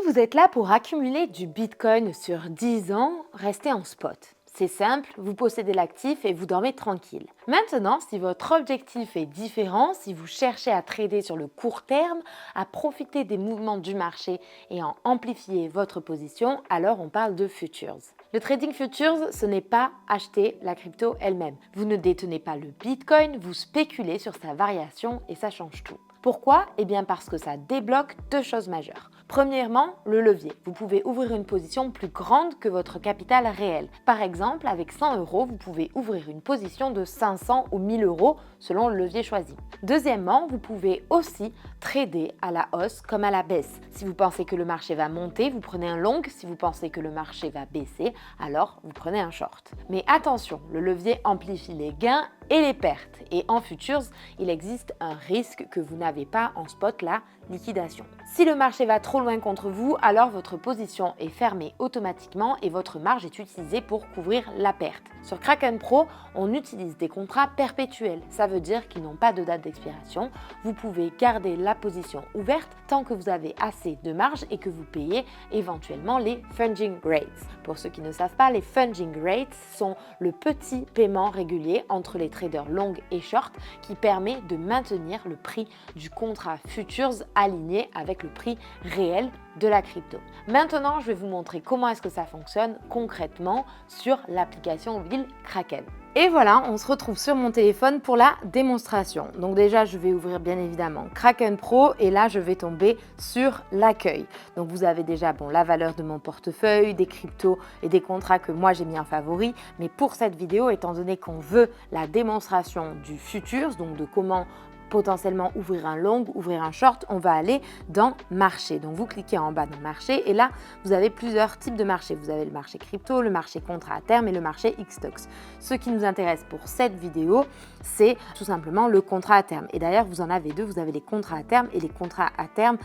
vous êtes là pour accumuler du Bitcoin sur 10 ans, restez en spot. C'est simple, vous possédez l'actif et vous dormez tranquille. Maintenant, si votre objectif est différent, si vous cherchez à trader sur le court terme, à profiter des mouvements du marché et à amplifier votre position, alors on parle de futures. Le trading futures, ce n'est pas acheter la crypto elle-même. Vous ne détenez pas le Bitcoin, vous spéculez sur sa variation et ça change tout. Pourquoi? Eh bien parce que ça débloque deux choses majeures. Premièrement, le levier. Vous pouvez ouvrir une position plus grande que votre capital réel. Par exemple, avec 100 €, vous pouvez ouvrir une position de 500 ou 1000 € selon le levier choisi. Deuxièmement, vous pouvez aussi trader à la hausse comme à la baisse. Si vous pensez que le marché va monter, vous prenez un long. Si vous pensez que le marché va baisser, alors vous prenez un short. Mais attention, le levier amplifie les gains et les pertes. Et en futures, il existe un risque que vous n'avez pas en spot, la liquidation. Si le marché va trop loin contre vous, alors votre position est fermée automatiquement et votre marge est utilisée pour couvrir la perte. Sur Kraken Pro, on utilise des contrats perpétuels. Ça veut dire qu'ils n'ont pas de date d'expiration. Vous pouvez garder la position ouverte tant que vous avez assez de marge et que vous payez éventuellement les funding rates. Pour ceux qui ne savent pas, les funding rates sont le petit paiement régulier entre les traders long et short qui permet de maintenir le prix du contrat futures aligné avec le prix réel de la crypto. Maintenant, je vais vous montrer comment est-ce que ça fonctionne concrètement sur l'application mobile Kraken. Et voilà, on se retrouve sur mon téléphone pour la démonstration. Donc déjà, je vais ouvrir bien évidemment Kraken Pro et là, je vais tomber sur l'accueil. Donc vous avez déjà la valeur de mon portefeuille, des cryptos et des contrats que moi j'ai mis en favori. Mais pour cette vidéo, étant donné qu'on veut la démonstration du futures, donc de comment potentiellement ouvrir un long, ouvrir un short, on va aller dans marché. Donc vous cliquez en bas dans marché et là vous avez plusieurs types de marchés. Vous avez le marché crypto, le marché contrat à terme et le marché Xtox. Ce qui nous intéresse pour cette vidéo, c'est tout simplement le contrat à terme. Et d'ailleurs vous en avez deux, vous avez les contrats à terme et les contrats à terme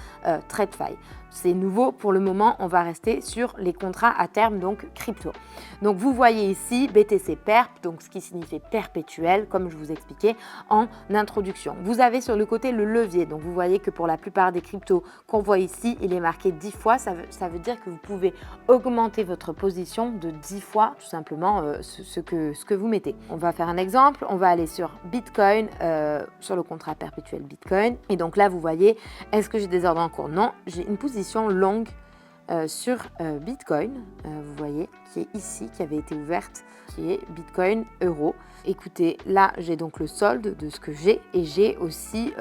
TradFi. C'est nouveau pour le moment, on va rester sur les contrats à terme, donc crypto. Donc vous voyez ici BTC Perp, donc ce qui signifie perpétuel, comme je vous expliquais en introduction. Vous avez sur le côté le levier, donc vous voyez que pour la plupart des cryptos qu'on voit ici, il est marqué 10 fois, ça veut dire que vous pouvez augmenter votre position de 10 fois tout simplement ce que vous mettez. On va faire un exemple, on va aller sur Bitcoin, sur le contrat perpétuel Bitcoin, et donc là vous voyez, est-ce que j'ai des ordres en cours? Non, j'ai une position longue sur Bitcoin, vous voyez, qui est ici, qui avait été ouverte, qui est Bitcoin euro. Écoutez, là j'ai donc le solde de ce que j'ai et j'ai aussi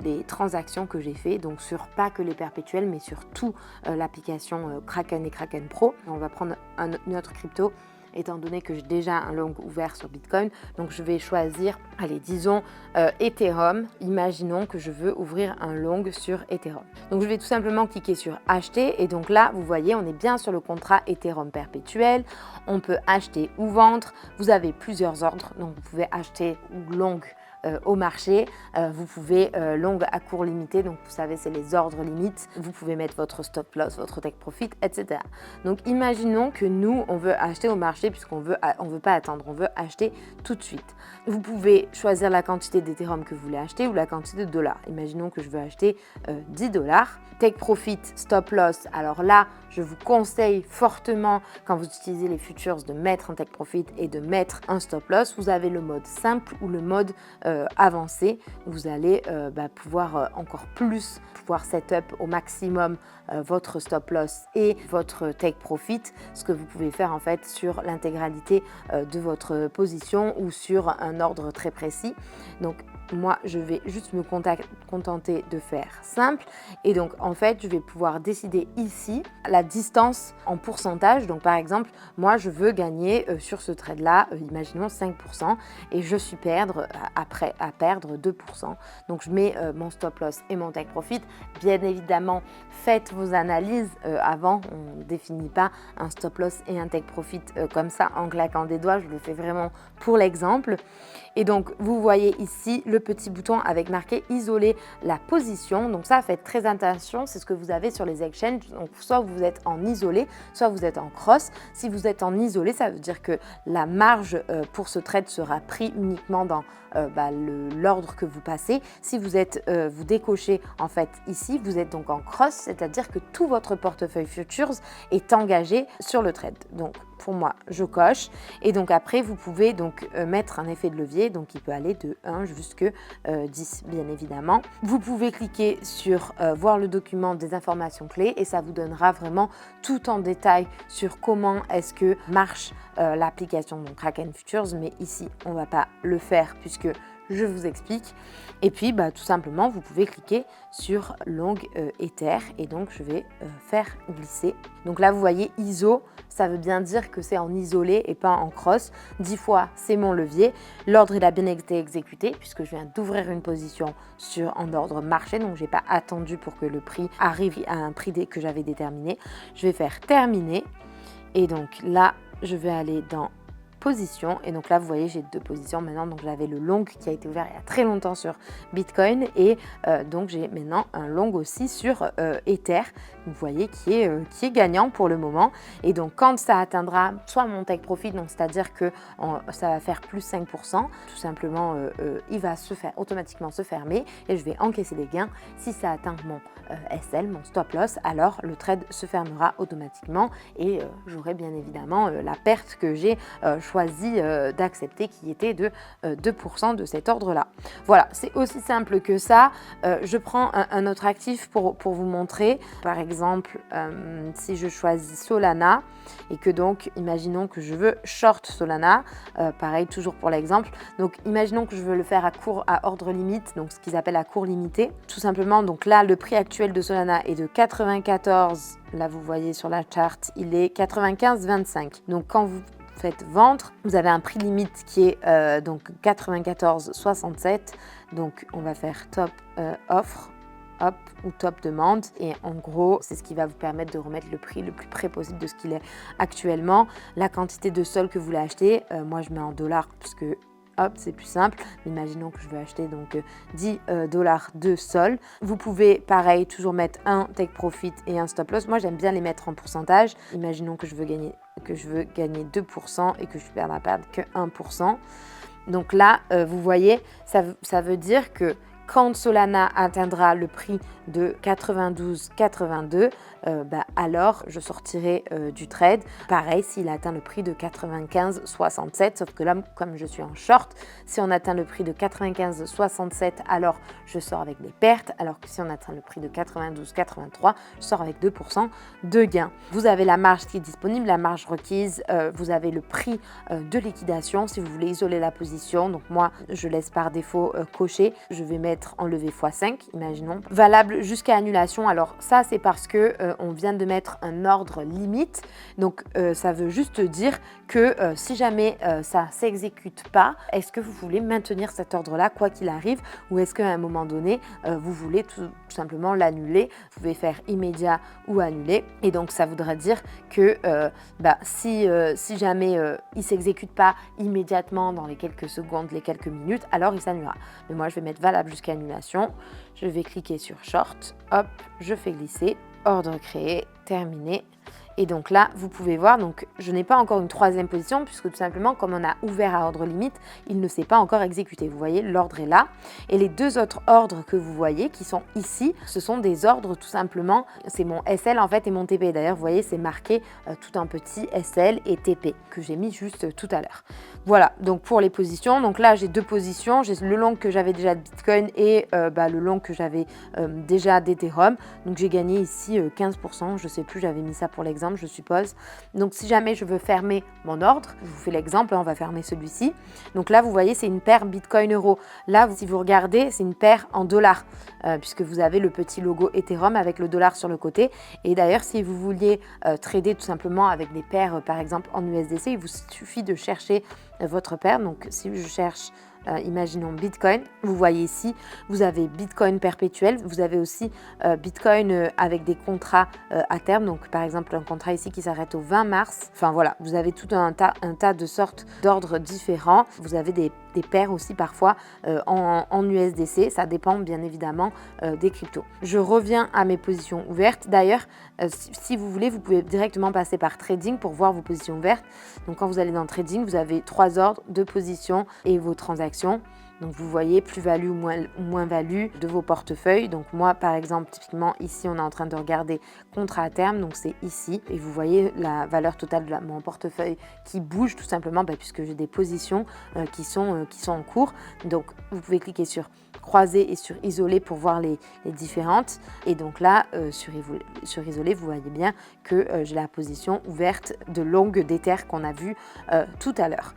des transactions que j'ai fait, donc sur pas que les perpétuels mais sur tout l'application Kraken et Kraken Pro. On va prendre une autre crypto étant donné que j'ai déjà un long ouvert sur Bitcoin. Donc je vais choisir, allez, disons Ethereum. Imaginons que je veux ouvrir un long sur Ethereum. Donc je vais tout simplement cliquer sur acheter et donc là, vous voyez, on est bien sur le contrat Ethereum perpétuel. On peut acheter ou vendre. Vous avez plusieurs ordres, donc vous pouvez acheter ou long au marché, vous pouvez long à court limité, donc vous savez c'est les ordres limites, vous pouvez mettre votre stop loss, votre take profit, etc. Donc imaginons que nous on veut acheter au marché puisqu'on veut pas attendre, on veut acheter tout de suite. Vous pouvez choisir la quantité d'Ethereum que vous voulez acheter ou la quantité de dollars. Imaginons que je veux acheter 10 $. Take profit, stop loss, alors là je vous conseille fortement quand vous utilisez les futures de mettre un take profit et de mettre un stop loss. Vous avez le mode simple ou le mode avancé. Vous allez pouvoir encore plus pouvoir setup au maximum votre stop loss et votre take profit, ce que vous pouvez faire en fait sur l'intégralité de votre position ou sur un ordre très précis. Donc moi, je vais juste me contenter de faire simple. Et donc, en fait, je vais pouvoir décider ici la distance en pourcentage. Donc, par exemple, moi, je veux gagner sur ce trade-là, imaginons 5%, et je suis prêt à perdre 2%. Donc, je mets mon stop loss et mon take profit. Bien évidemment, faites vos analyses avant. On ne définit pas un stop loss et un take profit comme ça en claquant des doigts. Je le fais vraiment pour l'exemple. Et donc, vous voyez ici le petit bouton avec marqué isoler la position. Donc ça, faites très attention, c'est ce que vous avez sur les exchanges. Donc soit vous êtes en isolé, soit vous êtes en cross. Si vous êtes en isolé, ça veut dire que la marge pour ce trade sera pris uniquement dans l'ordre que vous passez. Si vous décochez en fait ici, vous êtes donc en cross, c'est-à-dire que tout votre portefeuille futures est engagé sur le trade. Donc pour moi, je coche et donc après vous pouvez donc mettre un effet de levier, donc il peut aller de 1 jusqu'à 10 bien évidemment. Vous pouvez cliquer sur voir le document des informations clés et ça vous donnera vraiment tout en détail sur comment est-ce que marche l'application donc Kraken Futures, mais ici on ne va pas le faire puisque je vous explique. Et puis tout simplement vous pouvez cliquer sur long Ether et donc je vais faire glisser. Donc là vous voyez ISO, ça veut bien dire que c'est en isolé et pas en cross. 10 fois c'est mon levier. L'ordre il a bien été exécuté puisque je viens d'ouvrir une position en ordre marché, donc j'ai pas attendu pour que le prix arrive à un prix que j'avais déterminé. Je vais faire terminer et donc là je vais aller dans position et donc là vous voyez j'ai 2 positions maintenant, donc j'avais le long qui a été ouvert il y a très longtemps sur Bitcoin et donc j'ai maintenant un long aussi sur Ether, vous voyez qui est gagnant pour le moment. Et donc quand ça atteindra soit mon take profit, donc c'est à dire que ça va faire plus 5%, tout simplement il va automatiquement se fermer et je vais encaisser des gains. Si ça atteint mon SL, mon stop loss, alors le trade se fermera automatiquement et j'aurai bien évidemment la perte que j'ai choisi d'accepter qui était de 2% de cet ordre-là. Voilà, c'est aussi simple que ça. Je prends un autre actif pour vous montrer. Par exemple, si je choisis Solana et que donc, imaginons que je veux short Solana, pareil, toujours pour l'exemple. Donc, imaginons que je veux le faire à ordre limite, donc ce qu'ils appellent à court limité. Tout simplement, donc là, le prix actuel de Solana est de 94. Là, vous voyez sur la charte, il est 95,25. Donc, quand vous faites vendre, vous avez un prix limite qui est donc 94,67. Donc, on va faire top offre. Hop, ou top demande et en gros c'est ce qui va vous permettre de remettre le prix le plus près possible de ce qu'il est actuellement. La quantité de sol que vous voulez acheter, moi je mets en dollars puisque hop c'est plus simple. Imaginons que je veux acheter donc 10 dollars de sol. Vous pouvez pareil toujours mettre un take profit et un stop loss. Moi j'aime bien les mettre en pourcentage. Imaginons que je veux gagner 2% et que je perds la perte que 1%. Donc là vous voyez ça veut dire que quand Solana atteindra le prix de 92,82, alors je sortirai du trade. Pareil, s'il atteint le prix de 95,67, sauf que là, comme je suis en short, si on atteint le prix de 95,67, alors je sors avec des pertes, alors que si on atteint le prix de 92,83, je sors avec 2% de gain. Vous avez la marge qui est disponible, la marge requise, vous avez le prix de liquidation si vous voulez isoler la position. Donc moi, je laisse par défaut cocher. Je vais mettre enlevé x5, imaginons, valable jusqu'à annulation. Alors ça, c'est parce que on vient de mettre un ordre limite. Donc ça veut juste dire que si jamais ça s'exécute pas, est-ce que vous voulez maintenir cet ordre-là quoi qu'il arrive, ou est-ce qu'à un moment donné, vous voulez tout simplement l'annuler. Vous pouvez faire immédiat ou annuler. Et donc ça voudrait dire que si jamais il s'exécute pas immédiatement dans les quelques secondes, les quelques minutes, alors il s'annulera. Mais moi, je vais mettre valable jusqu'à annulation. Je vais cliquer sur short, hop, je fais glisser, ordre créé, terminé. Et donc là, vous pouvez voir, donc je n'ai pas encore une troisième position puisque tout simplement, comme on a ouvert à ordre limite, il ne s'est pas encore exécuté. Vous voyez, l'ordre est là. Et les deux autres ordres que vous voyez qui sont ici, ce sont des ordres tout simplement. C'est mon SL en fait et mon TP. D'ailleurs, vous voyez, c'est marqué tout en petit SL et TP que j'ai mis juste tout à l'heure. Voilà, donc pour les positions. Donc là, j'ai deux positions. J'ai le long que j'avais déjà de Bitcoin et le long que j'avais déjà d'Ethereum. Donc j'ai gagné ici 15%. Je sais plus, j'avais mis ça pour l'exemple, je suppose. Donc si jamais je veux fermer mon ordre, je vous fais l'exemple, on va fermer celui-ci. Donc là, vous voyez, c'est une paire Bitcoin-Euro. Là, si vous regardez, c'est une paire en dollars, puisque vous avez le petit logo Ethereum avec le dollar sur le côté. Et d'ailleurs, si vous vouliez trader tout simplement avec des paires, par exemple en USDC, il vous suffit de chercher votre paire. Donc si je cherche imaginons Bitcoin, vous voyez ici, vous avez Bitcoin perpétuel, vous avez aussi Bitcoin avec des contrats à terme, donc par exemple un contrat ici qui s'arrête au 20 mars, enfin voilà, vous avez tout un tas de sortes d'ordres différents, vous avez des des paires aussi parfois en USDC. Ça dépend bien évidemment des cryptos. Je reviens à mes positions ouvertes. D'ailleurs, si vous voulez, vous pouvez directement passer par trading pour voir vos positions ouvertes. Donc quand vous allez dans trading, vous avez 3 ordres de positions et vos transactions. Donc vous voyez plus-value ou moins-value de vos portefeuilles. Donc moi par exemple, typiquement ici on est en train de regarder contrat à terme, donc c'est ici. Et vous voyez la valeur totale de mon portefeuille qui bouge tout simplement puisque j'ai des positions qui sont en cours. Donc vous pouvez cliquer sur croiser et sur isoler pour voir les différentes. Et donc là, sur isoler, vous voyez bien que j'ai la position ouverte de longue d'Ether qu'on a vu tout à l'heure.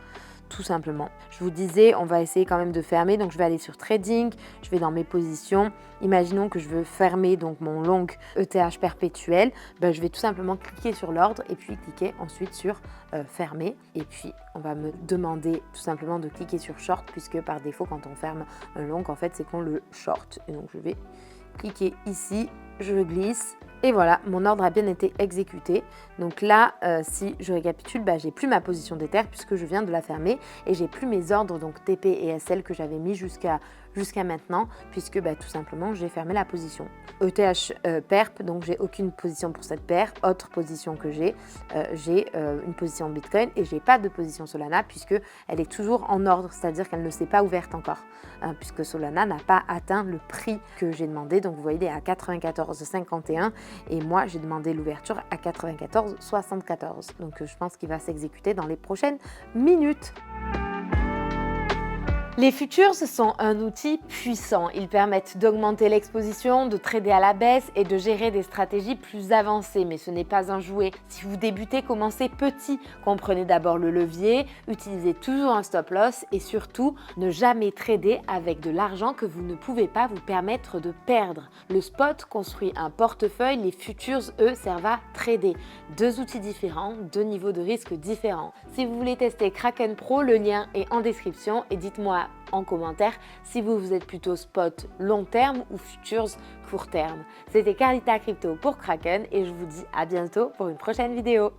Tout simplement. Je vous disais, on va essayer quand même de fermer. Donc, je vais aller sur Trading. Je vais dans mes positions. Imaginons que je veux fermer donc mon long ETH perpétuel. Je vais tout simplement cliquer sur l'ordre et puis cliquer ensuite sur Fermer. Et puis, on va me demander tout simplement de cliquer sur Short puisque par défaut, quand on ferme un long, en fait, c'est qu'on le short. Et donc, je vais cliquer ici. Je glisse. Et voilà, mon ordre a bien été exécuté. Donc là, si je récapitule, j'ai plus ma position d'Ether puisque je viens de la fermer et j'ai plus mes ordres donc TP et SL que j'avais mis jusqu'à maintenant puisque tout simplement j'ai fermé la position. ETH perp, donc j'ai aucune position pour cette paire. Autre position que j'ai une position Bitcoin et j'ai pas de position Solana puisque elle est toujours en ordre, c'est-à-dire qu'elle ne s'est pas ouverte encore puisque Solana n'a pas atteint le prix que j'ai demandé. Donc vous voyez, il est à 94,51 et moi j'ai demandé l'ouverture à 94,74. Donc je pense qu'il va s'exécuter dans les prochaines minutes. Les futures sont un outil puissant. Ils permettent d'augmenter l'exposition, de trader à la baisse et de gérer des stratégies plus avancées. Mais ce n'est pas un jouet. Si vous débutez, commencez petit. Comprenez d'abord le levier, utilisez toujours un stop loss et surtout, ne jamais trader avec de l'argent que vous ne pouvez pas vous permettre de perdre. Le spot construit un portefeuille, les futures, eux, servent à trader. 2 outils différents, 2 niveaux de risque différents. Si vous voulez tester Kraken Pro, le lien est en description et dites-moi en commentaire si vous êtes plutôt spot long terme ou futures court terme. C'était Carlita Crypto pour Kraken et je vous dis à bientôt pour une prochaine vidéo.